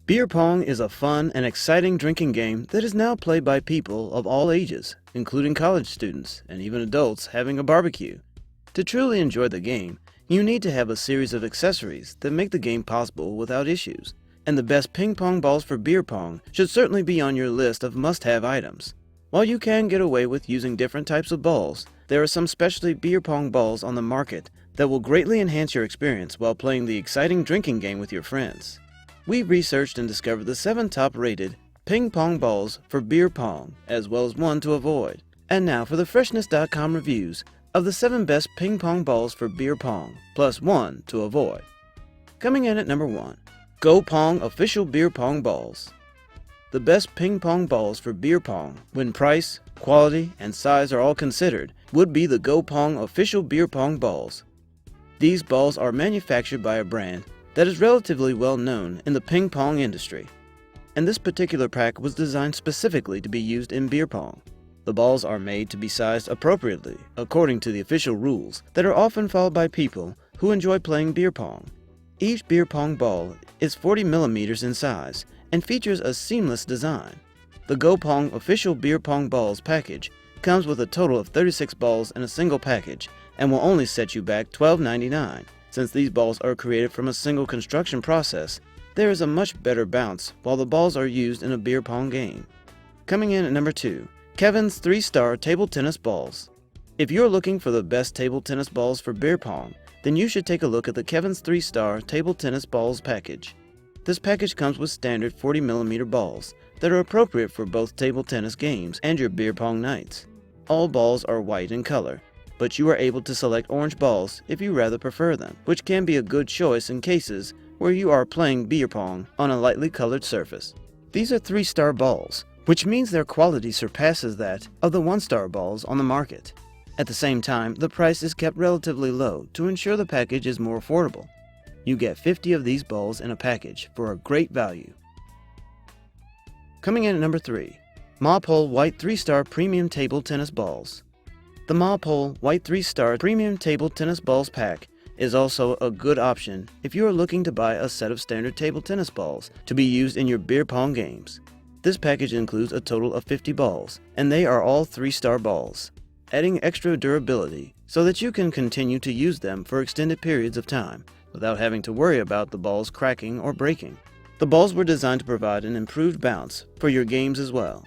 Beer pong is a fun and exciting drinking game that is now played by people of all ages, including college students and even adults having a barbecue. To truly enjoy the game, you need to have a series of accessories that make the game possible without issues, and the best ping pong balls for beer pong should certainly be on your list of must-have items. While you can get away with using different types of balls, there are some specialty beer pong balls on the market that will greatly enhance your experience while playing the exciting drinking game with your friends. We researched and discovered the 7 top-rated ping pong balls for beer pong, as well as 1 to avoid. And now for the Freshness.com reviews of the 7 best ping pong balls for beer pong, plus 1 to avoid. Coming in at number 1, GoPong Official Beer Pong Balls. The best ping pong balls for beer pong, when price, quality, and size are all considered, would be the GoPong Official Beer Pong Balls. These balls are manufactured by a brand that is relatively well known in the ping pong industry, and this particular pack was designed specifically to be used in beer pong. The balls are made to be sized appropriately according to the official rules that are often followed by people who enjoy playing beer pong. Each beer pong ball is 40 millimeters in size and features a seamless design. The GoPong Official Beer Pong Balls package comes with a total of 36 balls in a single package and will only set you back $12.99. Since these balls are created from a single construction process, there is a much better bounce while the balls are used in a beer pong game. Coming in at number 2, KEVENZ 3-Star Table Tennis Balls. If you're looking for the best table tennis balls for beer pong, then you should take a look at the KEVENZ 3-Star Table Tennis Balls package. This package comes with standard 40mm balls that are appropriate for both table tennis games and your beer pong nights. All balls are white in color, but you are able to select orange balls if you rather prefer them, which can be a good choice in cases where you are playing beer pong on a lightly colored surface. These are 3-star balls, which means their quality surpasses that of the 1-star balls on the market. At the same time, the price is kept relatively low to ensure the package is more affordable. You get 50 of these balls in a package for a great value. Coming in at number 3, MAPOL White 3-Star Premium Table Tennis Balls. The MAPOL White 3-Star Premium Table Tennis Balls pack is also a good option if you are looking to buy a set of standard table tennis balls to be used in your beer pong games. This package includes a total of 50 balls, and they are all 3-star balls, adding extra durability so that you can continue to use them for extended periods of time without having to worry about the balls cracking or breaking. The balls were designed to provide an improved bounce for your games as well.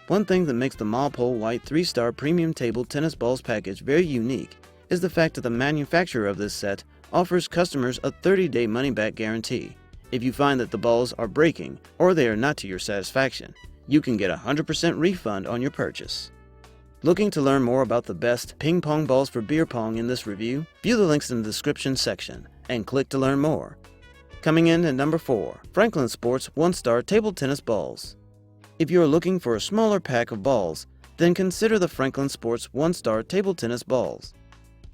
One thing that makes the MAPOL White 3-Star Premium Table Tennis Balls package very unique is the fact that the manufacturer of this set offers customers a 30-day money-back guarantee. If you find that the balls are breaking or they are not to your satisfaction, you can get a 100% refund on your purchase. Looking to learn more about the best ping pong balls for beer pong in this review? View the links in the description section and click to learn more. Coming in at number 4, Franklin Sports 1-Star Table Tennis Balls. If you are looking for a smaller pack of balls, then consider the Franklin Sports 1-Star Table Tennis Balls.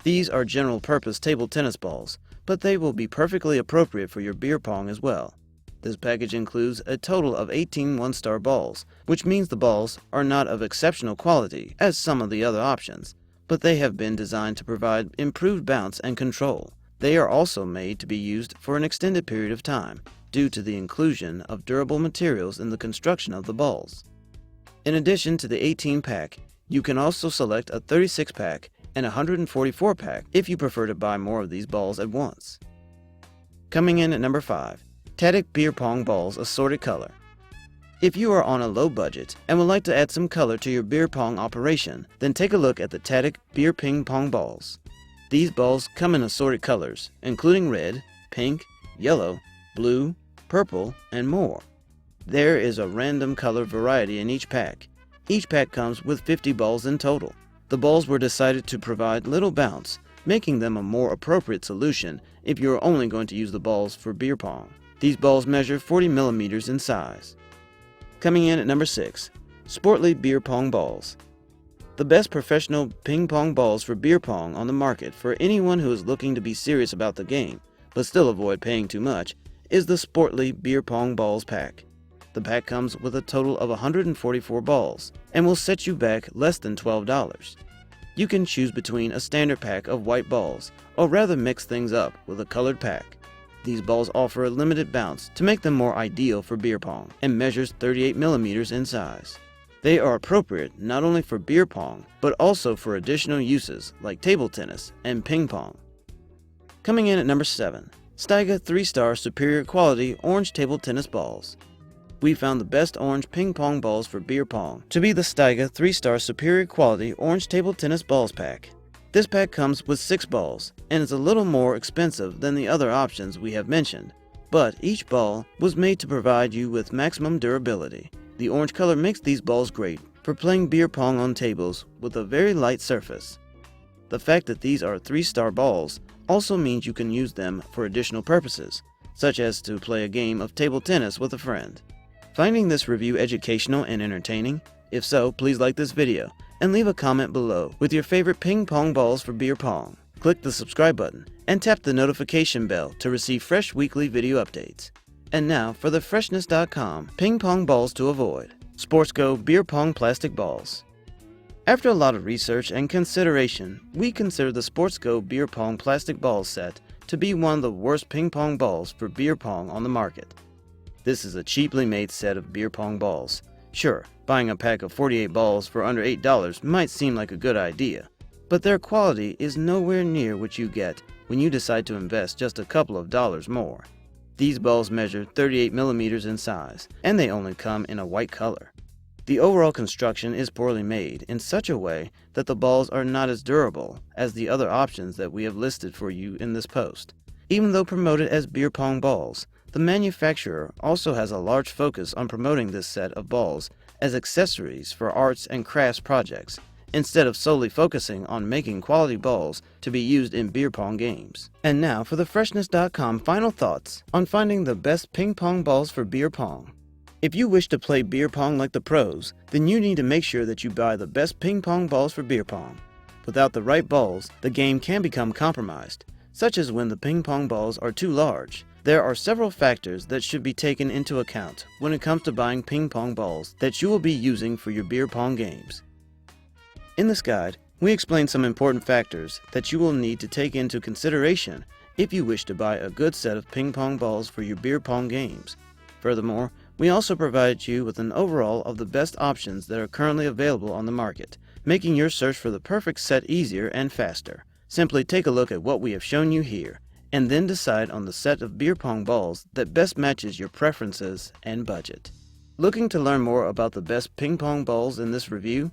These are general-purpose table tennis balls, but they will be perfectly appropriate for your beer pong as well. This package includes a total of 18 1-star balls, which means the balls are not of exceptional quality as some of the other options, but they have been designed to provide improved bounce and control. They are also made to be used for an extended period of time, due to the inclusion of durable materials in the construction of the balls. In addition to the 18-pack, you can also select a 36-pack and a 144-pack if you prefer to buy more of these balls at once. Coming in at number 5, TADICK Beer Pong Balls Assorted Color. If you are on a low budget and would like to add some color to your beer pong operation, then take a look at the TADICK Beer Ping Pong Balls. These balls come in assorted colors, including red, pink, yellow, blue, purple, and more. There is a random color variety in each pack. Each pack comes with 50 balls in total. The balls were decided to provide little bounce, making them a more appropriate solution if you are only going to use the balls for beer pong. These balls measure 40 millimeters in size. Coming in at number 6, Sportly Beer Pong Balls. The best professional ping pong balls for beer pong on the market for anyone who is looking to be serious about the game, but still avoid paying too much, is the Sportly Beer Pong Balls pack. The pack comes with a total of 144 balls and will set you back less than $12. You can choose between a standard pack of white balls or rather mix things up with a colored pack. These balls offer a limited bounce to make them more ideal for beer pong and measures 38mm in size. They are appropriate not only for beer pong, but also for additional uses like table tennis and ping pong. Coming in at number 7, STIGA 3-star superior quality orange table tennis balls. We found the best orange ping pong balls for beer pong to be the STIGA 3-star superior quality orange table tennis balls pack. This pack comes with 6 balls and is a little more expensive than the other options we have mentioned, but each ball was made to provide you with maximum durability. The orange color makes these balls great for playing beer pong on tables with a very light surface. The fact that these are 3-star balls also means you can use them for additional purposes, such as to play a game of table tennis with a friend. Finding this review educational and entertaining? If so, please like this video and leave a comment below with your favorite ping pong balls for beer pong. Click the subscribe button and tap the notification bell to receive fresh weekly video updates. And now for the freshness.com ping pong balls to avoid. SportzGo beer pong plastic balls. After a lot of research and consideration, we consider the SportzGo beer pong plastic balls set to be one of the worst ping pong balls for beer pong on the market. This is a cheaply made set of beer pong balls. Sure, buying a pack of 48 balls for under $8 might seem like a good idea, but their quality is nowhere near what you get when you decide to invest just a couple of dollars more. These balls measure 38mm in size, and they only come in a white color. The overall construction is poorly made in such a way that the balls are not as durable as the other options that we have listed for you in this post. Even though promoted as beer pong balls, the manufacturer also has a large focus on promoting this set of balls as accessories for arts and crafts projects, instead of solely focusing on making quality balls to be used in beer pong games. And now for the freshness.com final thoughts on finding the best ping pong balls for beer pong. If you wish to play beer pong like the pros, then you need to make sure that you buy the best ping pong balls for beer pong. Without the right balls, the game can become compromised, such as when the ping pong balls are too large. There are several factors that should be taken into account when it comes to buying ping pong balls that you will be using for your beer pong games. In this guide, we explain some important factors that you will need to take into consideration if you wish to buy a good set of ping pong balls for your beer pong games. Furthermore, we also provide you with an overall of the best options that are currently available on the market, making your search for the perfect set easier and faster. Simply take a look at what we have shown you here, and then decide on the set of beer pong balls that best matches your preferences and budget. Looking to learn more about the best ping pong balls in this review?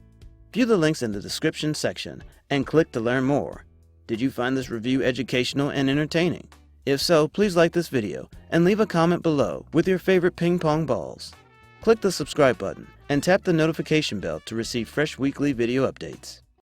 View the links in the description section and click to learn more. Did you find this review educational and entertaining? If so, please like this video and leave a comment below with your favorite ping pong balls. Click the subscribe button and tap the notification bell to receive fresh weekly video updates.